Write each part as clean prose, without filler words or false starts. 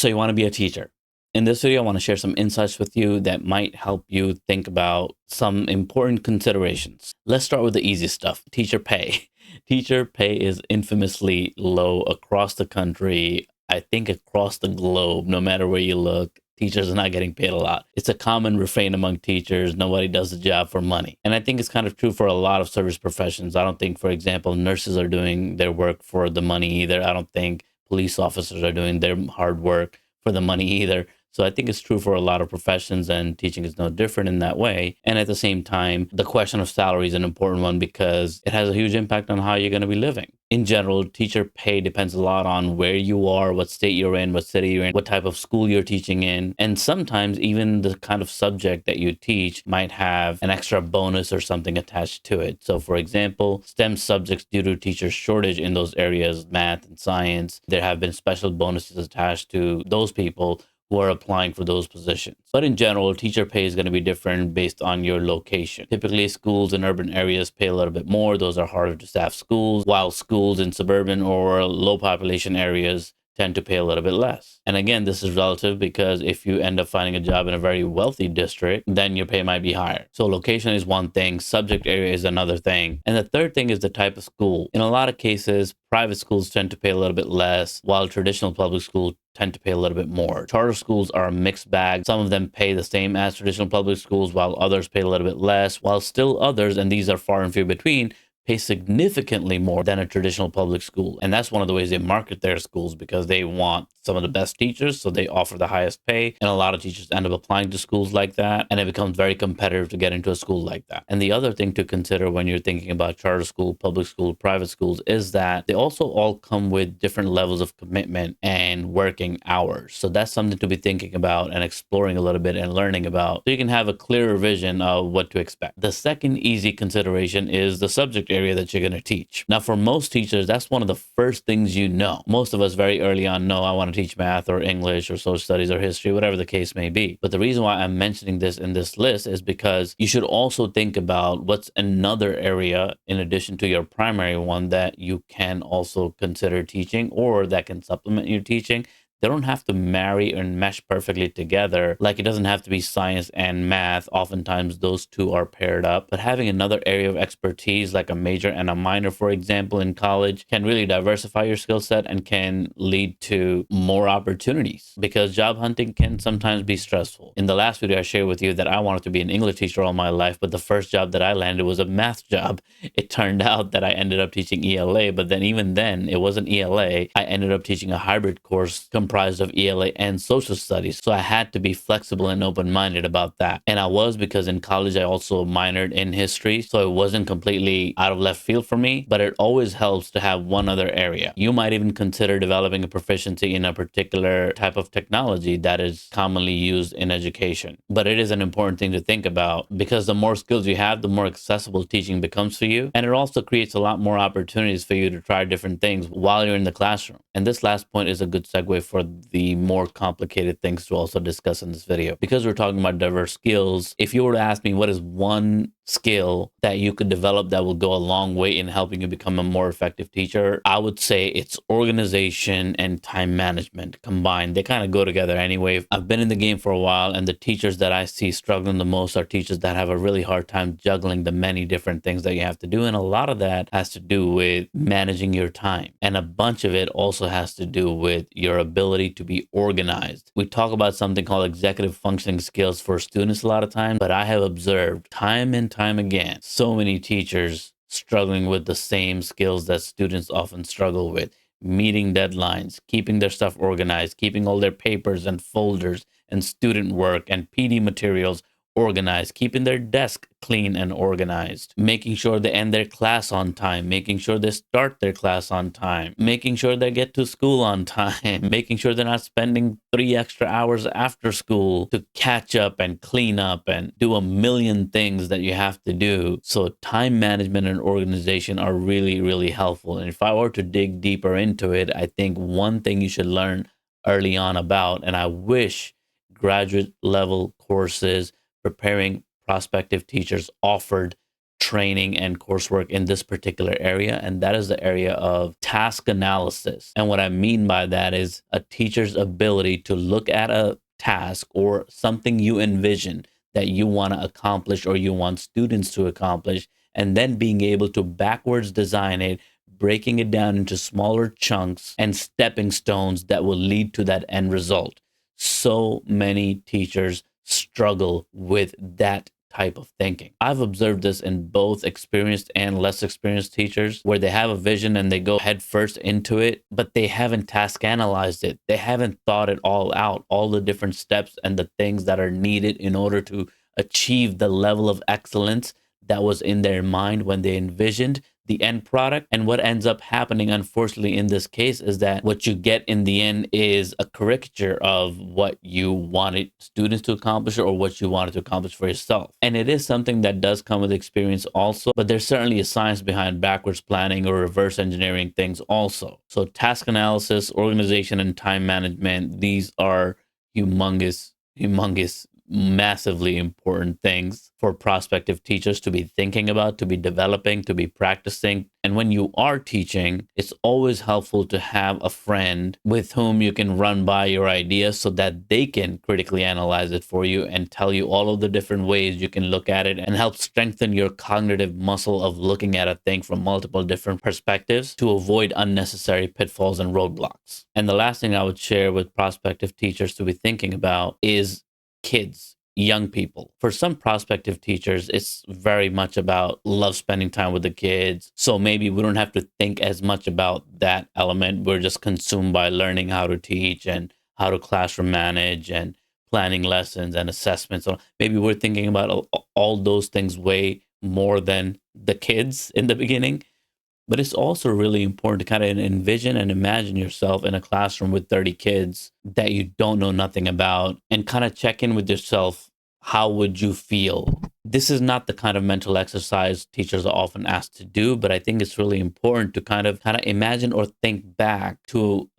So you want to be a teacher. In this video, I want to share some insights with you that might help you think about some important considerations. Let's start with the easy stuff, teacher pay. Teacher pay is infamously low across the country. I think across the globe, no matter where you look, teachers are not getting paid a lot. It's a common refrain among teachers. Nobody does the job for money. And I think it's kind of true for a lot of service professions. I don't think, for example, nurses are doing their work for the money either. I don't think police officers are doing their hard work for the money either. So I think it's true for a lot of professions, and teaching is no different in that way. And at the same time, the question of salary is an important one because it has a huge impact on how you're going to be living. In general, teacher pay depends a lot on where you are, what state you're in, what city you're in, what type of school you're teaching in. And sometimes even the kind of subject that you teach might have an extra bonus or something attached to it. So for example, STEM subjects, due to teacher shortage in those areas, math and science, there have been special bonuses attached to those people who are applying for those positions. But in general, teacher pay is going to be different based on your location. Typically, schools in urban areas pay a little bit more. Those are harder to staff schools, while schools in suburban or low population areas tend to pay a little bit less. And again, this is relative because if you end up finding a job in a very wealthy district, then your pay might be higher. So location is one thing, subject area is another thing. And the third thing is the type of school. In a lot of cases, private schools tend to pay a little bit less, while traditional public schools tend to pay a little bit more. Charter schools are a mixed bag. Some of them pay the same as traditional public schools, while others pay a little bit less, while still others, and these are far and few between, pay significantly more than a traditional public school. And that's one of the ways they market their schools, because they want some of the best teachers, so they offer the highest pay. And a lot of teachers end up applying to schools like that, and it becomes very competitive to get into a school like that. And the other thing to consider when you're thinking about charter school, public school, private schools is that they also all come with different levels of commitment and working hours. So that's something to be thinking about and exploring a little bit and learning about, so you can have a clearer vision of what to expect. The second easy consideration is the subject area that you're going to teach. Now, for most teachers, that's one of the first things you know. Most of us very early on know, I want to teach math or English or social studies or history, whatever the case may be. But the reason why I'm mentioning this in this list is because you should also think about what's another area in addition to your primary one that you can also consider teaching, or that can supplement your teaching. They don't have to marry and mesh perfectly together. Like, it doesn't have to be science and math. Oftentimes those two are paired up. But having another area of expertise, like a major and a minor, for example, in college, can really diversify your skill set and can lead to more opportunities, because job hunting can sometimes be stressful. In the last video, I shared with you that I wanted to be an English teacher all my life, but the first job that I landed was a math job. It turned out that I ended up teaching ELA, but then even then, it wasn't ELA. I ended up teaching a hybrid course comprised of ELA and social studies. So I had to be flexible and open-minded about that. And I was, because in college, I also minored in history. So it wasn't completely out of left field for me, but it always helps to have one other area. You might even consider developing a proficiency in a particular type of technology that is commonly used in education. But it is an important thing to think about, because the more skills you have, the more accessible teaching becomes for you. And it also creates a lot more opportunities for you to try different things while you're in the classroom. And this last point is a good segue for the more complicated things to also discuss in this video. Because we're talking about diverse skills, if you were to ask me what is one skill that you could develop that will go a long way in helping you become a more effective teacher, I would say it's organization and time management combined. They kind of go together anyway. I've been in the game for a while, and the teachers that I see struggling the most are teachers that have a really hard time juggling the many different things that you have to do. And a lot of that has to do with managing your time. And a bunch of it also has to do with your ability to be organized. We talk about something called executive functioning skills for students a lot of times, but I have observed time and time again so many teachers struggling with the same skills that students often struggle with: meeting deadlines, keeping their stuff organized, keeping all their papers and folders and student work and PD materials organized, keeping their desk clean and organized, making sure they end their class on time, making sure they start their class on time, making sure they get to school on time, making sure they're not spending 3 extra hours after school to catch up and clean up and do a million things that you have to do. So time management and organization are really, really helpful. And if I were to dig deeper into it, I think one thing you should learn early on about, and I wish graduate level courses preparing prospective teachers offered training and coursework in this particular area, and that is the area of task analysis. And what I mean by that is a teacher's ability to look at a task or something you envision that you want to accomplish or you want students to accomplish, and then being able to backwards design it, breaking it down into smaller chunks and stepping stones that will lead to that end result. So many teachers struggle with that type of thinking. I've observed this in both experienced and less experienced teachers, where they have a vision and they go head first into it, but they haven't task analyzed it. They haven't thought it all out, all the different steps and the things that are needed in order to achieve the level of excellence that was in their mind when they envisioned the end product. And what ends up happening, unfortunately, in this case, is that what you get in the end is a caricature of what you wanted students to accomplish or what you wanted to accomplish for yourself. And it is something that does come with experience also, but there's certainly a science behind backwards planning or reverse engineering things also. So task analysis, organization, and time management, these are humongous, massively important things for prospective teachers to be thinking about, to be developing, to be practicing. And when you are teaching, it's always helpful to have a friend with whom you can run by your ideas so that they can critically analyze it for you and tell you all of the different ways you can look at it and help strengthen your cognitive muscle of looking at a thing from multiple different perspectives to avoid unnecessary pitfalls and roadblocks. And the last thing I would share with prospective teachers to be thinking about is kids, young people. For some prospective teachers, it's very much about love spending time with the kids. So maybe we don't have to think as much about that element. We're just consumed by learning how to teach and how to classroom manage and planning lessons and assessments. So maybe we're thinking about all those things way more than the kids in the beginning. But it's also really important to kind of envision and imagine yourself in a classroom with 30 kids that you don't know nothing about and kind of check in with yourself. How would you feel? This is not the kind of mental exercise teachers are often asked to do, but I think it's really important to kind of imagine or think back to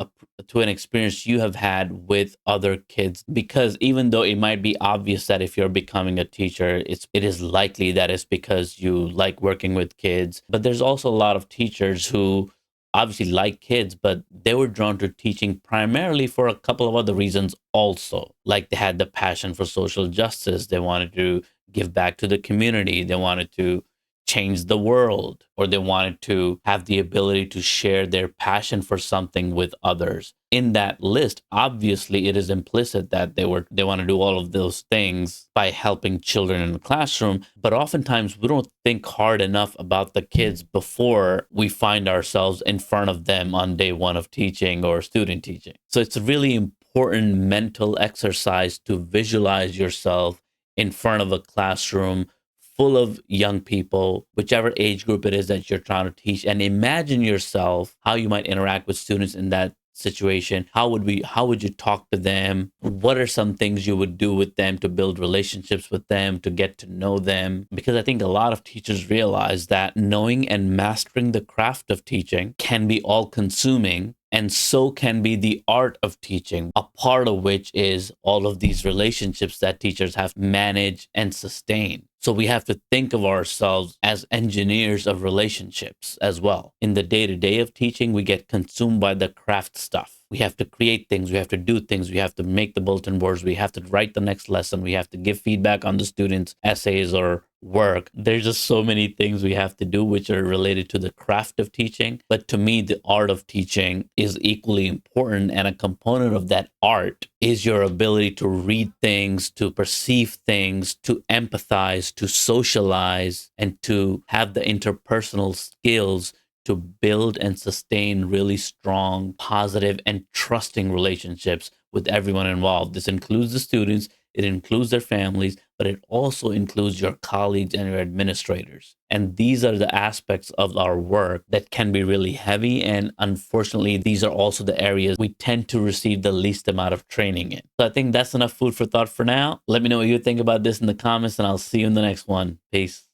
an experience you have had with other kids, because even though it might be obvious that if you're becoming a teacher, it is likely that it's because you like working with kids. But there's also a lot of teachers who obviously like kids, but they were drawn to teaching primarily for a couple of other reasons also. Like they had the passion for social justice. They wanted to give back to the community. They wanted to change the world, or they wanted to have the ability to share their passion for something with others. In that list, obviously, it is implicit that they want to do all of those things by helping children in the classroom. But oftentimes, we don't think hard enough about the kids before we find ourselves in front of them on day one of teaching or student teaching. So it's a really important mental exercise to visualize yourself in front of a classroom full of young people, whichever age group it is that you're trying to teach, and imagine yourself how you might interact with students in that situation. How would you talk to them? What are some things you would do with them to build relationships with them, to get to know them? Because I think a lot of teachers realize that knowing and mastering the craft of teaching can be all consuming, and so can be the art of teaching, a part of which is all of these relationships that teachers have to manage and sustain. So we have to think of ourselves as engineers of relationships as well. In the day-to-day of teaching, we get consumed by the craft stuff. We have to create things, we have to do things, we have to make the bulletin boards, we have to write the next lesson, we have to give feedback on the students' essays or work. There's just so many things we have to do which are related to the craft of teaching. But to me, the art of teaching is equally important, and a component of that art is your ability to read things, to perceive things, to empathize, to socialize, and to have the interpersonal skills to build and sustain really strong, positive, and trusting relationships with everyone involved. This includes the students, it includes their families, but it also includes your colleagues and your administrators. And these are the aspects of our work that can be really heavy. And unfortunately, these are also the areas we tend to receive the least amount of training in. So I think that's enough food for thought for now. Let me know what you think about this in the comments, and I'll see you in the next one. Peace.